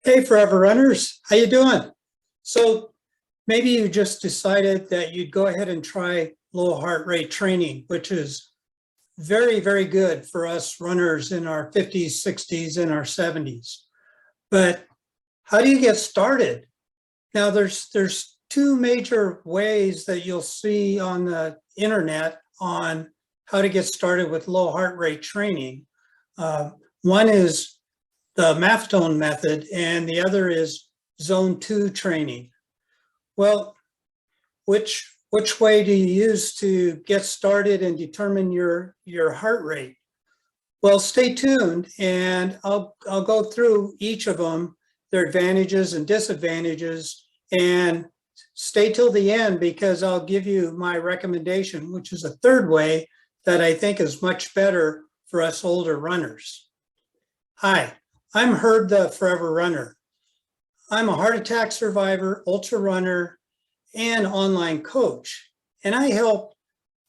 Hey, Forever Runners, how you doing? So maybe you just decided that you'd go ahead and try low heart rate training, which is very, very good for us runners in our 50s, 60s, and our 70s. But how do you get started? Now, there's two major ways that you'll see on the internet on how to get started with low heart rate training. One is the Maffetone method, and the other is zone 2 training. Well, which way do you use to get started and determine your heart rate? Well, stay tuned, and I'll go through each of them, their advantages and disadvantages, and stay till the end because I'll give you my recommendation, which is a third way that I think is much better for us older runners. Hi, I'm Herb the Forever Runner. I'm a heart attack survivor, ultra runner, and online coach. And I help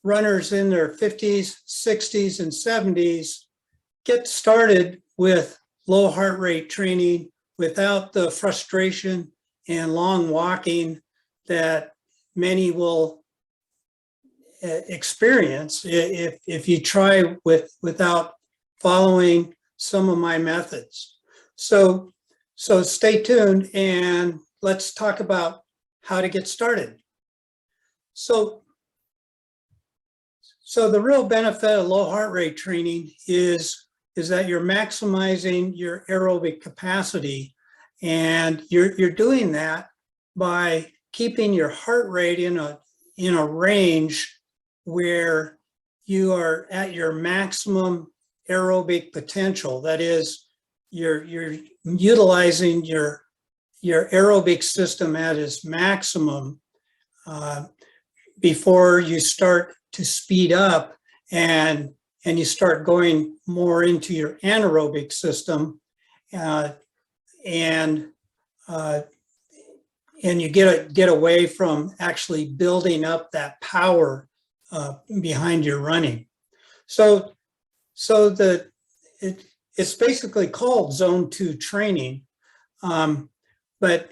runners in their 50s, 60s, and 70s get started with low heart rate training without the frustration and long walking that many will experience if you try without following some of my methods. So stay tuned and let's talk about how to get started. So the real benefit of low heart rate training is that you're maximizing your aerobic capacity, and you're doing that by keeping your heart rate in a range where you are at your maximum aerobic potential. That is, you're utilizing your aerobic system at its maximum before you start to speed up and you start going more into your anaerobic system, and you get away from actually building up that power behind your running. So it's basically called zone 2 training, but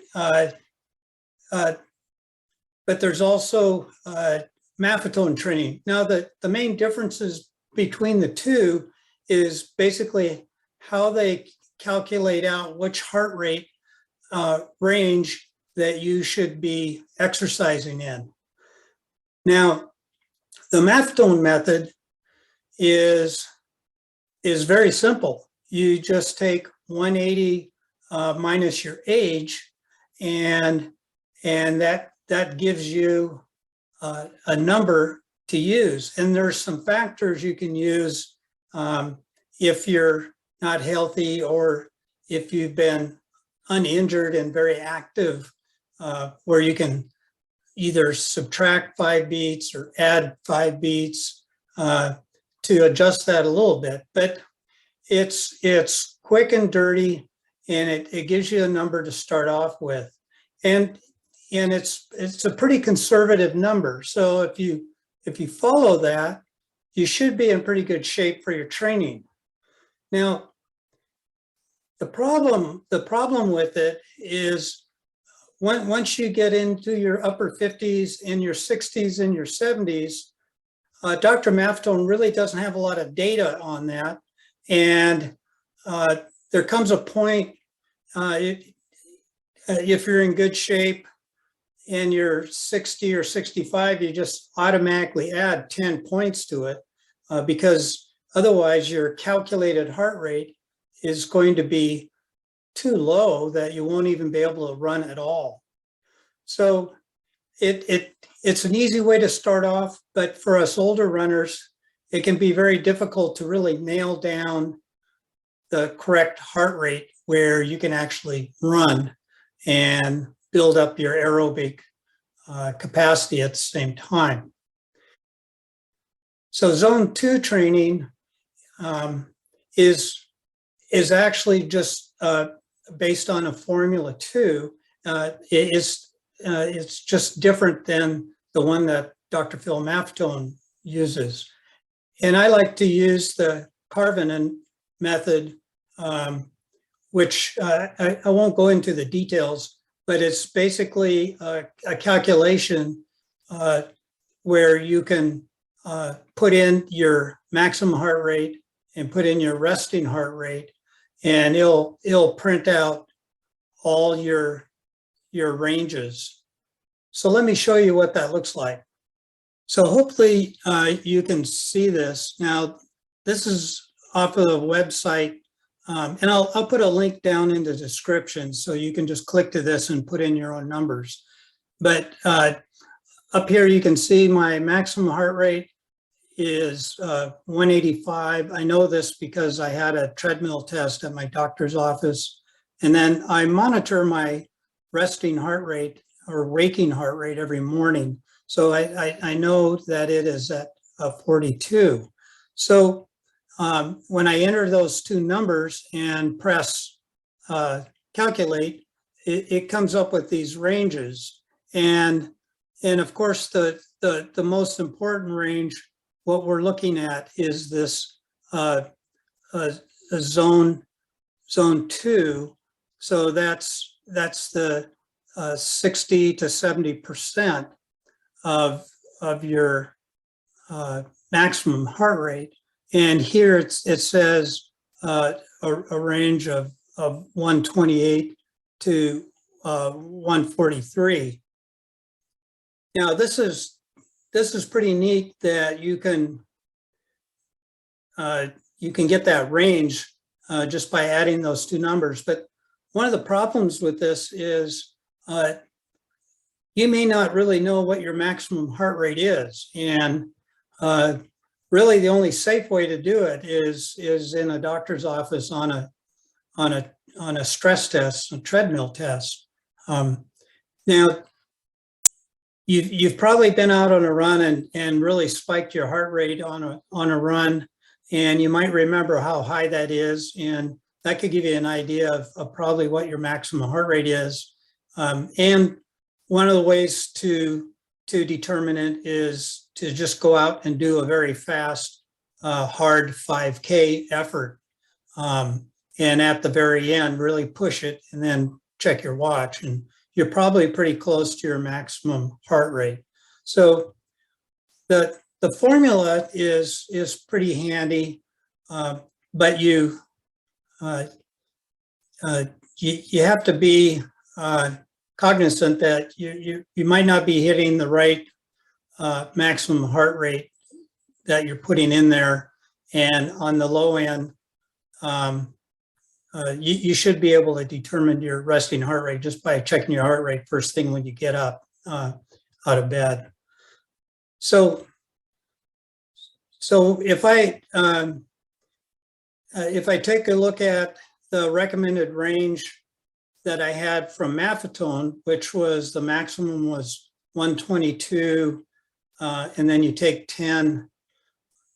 there's also Maffetone training. Now, the main differences between the two is basically how they calculate out which heart rate range that you should be exercising in. Now, the Maffetone method is very simple. You just take 180 minus your age, and that gives you a number to use. And there's some factors you can use if you're not healthy or if you've been uninjured and very active, where you can either subtract 5 beats or add 5 beats to adjust that a little bit. But it's quick and dirty, and it gives you a number to start off with. And it's a pretty conservative number. So if you follow that, you should be in pretty good shape for your training. Now, the problem with it is once you get into your upper 50s, in your 60s, and your 70s, Dr. Maffetone really doesn't have a lot of data on that. And there comes a point, if you're in good shape and you're 60 or 65, you just automatically add 10 points to it, because otherwise your calculated heart rate is going to be too low that you won't even be able to run at all. So it's an easy way to start off, but for us older runners, it can be very difficult to really nail down the correct heart rate where you can actually run and build up your aerobic capacity at the same time. So zone 2 training is actually just based on a Formula 2. It's just different than the one that Dr. Phil Maffetone uses. And I like to use the Carvin method, which I won't go into the details, but it's basically a calculation where you can put in your maximum heart rate and put in your resting heart rate, and it'll print out all your ranges. So let me show you what that looks like. So hopefully you can see this. Now, this is off of the website, and I'll put a link down in the description so you can just click to this and put in your own numbers. But up here you can see my maximum heart rate is 185. I know this because I had a treadmill test at my doctor's office. And then I monitor my resting heart rate or waking heart rate every morning. So I know that it is at 42. So when I enter those two numbers and press calculate, it comes up with these ranges. And of course, the most important range, what we're looking at is this zone 2. So that's the 60 to 70% of your maximum heart rate. And here it says a range of 128 to 143. Now this is pretty neat that you can get that range just by adding those two numbers. But one of the problems with this is you may not really know what your maximum heart rate is, and really the only safe way to do it is in a doctor's office on a stress test, a treadmill test. Now, you've probably been out on a run and really spiked your heart rate on a run, and you might remember how high that is, and that could give you an idea of probably what your maximum heart rate is. And one of the ways to determine it is to just go out and do a very fast, hard 5K effort. And at the very end, really push it and then check your watch. And you're probably pretty close to your maximum heart rate. So the formula is pretty handy, but you have to be cognizant that you might not be hitting the right maximum heart rate that you're putting in there. And on the low end, you should be able to determine your resting heart rate just by checking your heart rate first thing when you get up out of bed. So if I take a look at the recommended range that I had from Maffetone, which was the maximum was 122, and then you take 10,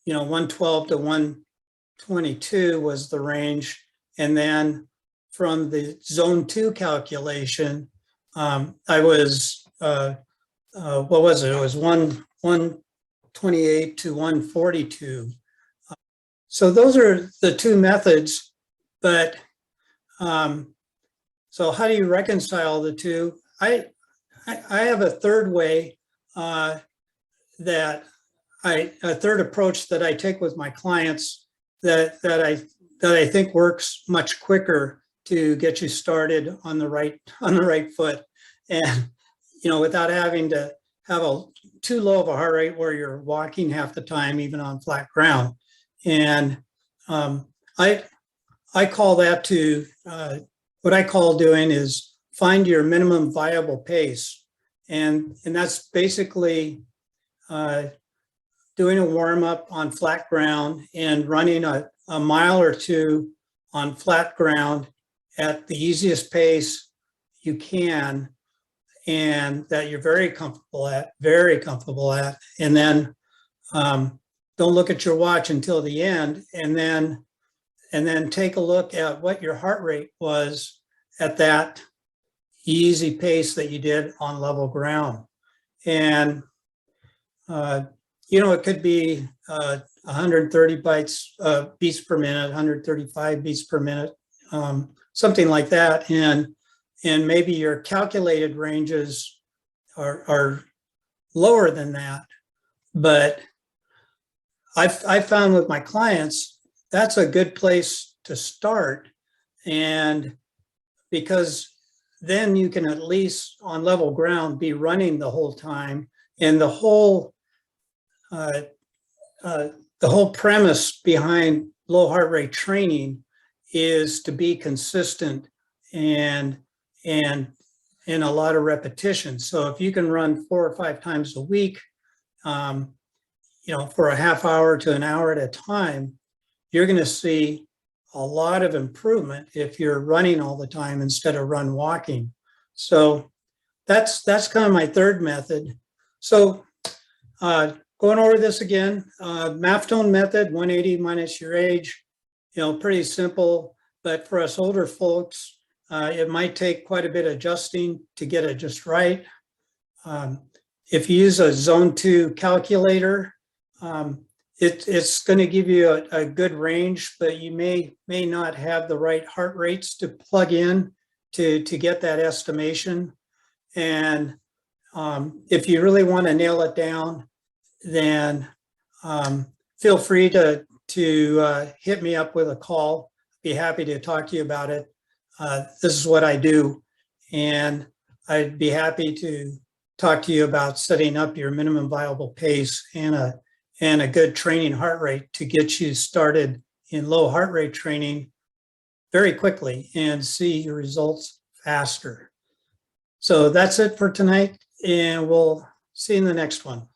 112 to 122 was the range. And then from the zone 2 calculation, I was, what was it? It was 128 to 142. So those are the two methods, but so how do you reconcile the two? I have a third way a third approach that I take with my clients that I think works much quicker to get you started on the right foot, and without having to have too low of a heart rate where you're walking half the time, even on flat ground. And I call that what I call doing is find your minimum viable pace, and that's basically doing a warm up on flat ground and running a mile or two on flat ground at the easiest pace you can, and that you're very comfortable at, and then don't look at your watch until the end, and then take a look at what your heart rate was at that easy pace that you did on level ground. And it could be 130 beats per minute, 135 beats per minute. something like that. And maybe your calculated ranges are lower than that. But I've found with my clients, that's a good place to start. And because then you can at least on level ground be running the whole time. And the whole premise behind low heart rate training is to be consistent and in a lot of repetition. So if you can run 4 or 5 times a week, for a half hour to an hour at a time, you're going to see a lot of improvement if you're running all the time instead of run walking. So that's kind of my third method. So going over this again, Maffetone Method, 180 minus your age, pretty simple, but for us older folks, it might take quite a bit of adjusting to get it just right. If you use a zone 2 calculator, it's going to give you a good range, but you may not have the right heart rates to plug in to get that estimation. And if you really want to nail it down, then feel free to hit me up with a call. Be happy to talk to you about it. This is what I do, and I'd be happy to talk to you about setting up your minimum viable pace and a good training heart rate to get you started in low heart rate training very quickly and see your results faster. So that's it for tonight, and we'll see you in the next one.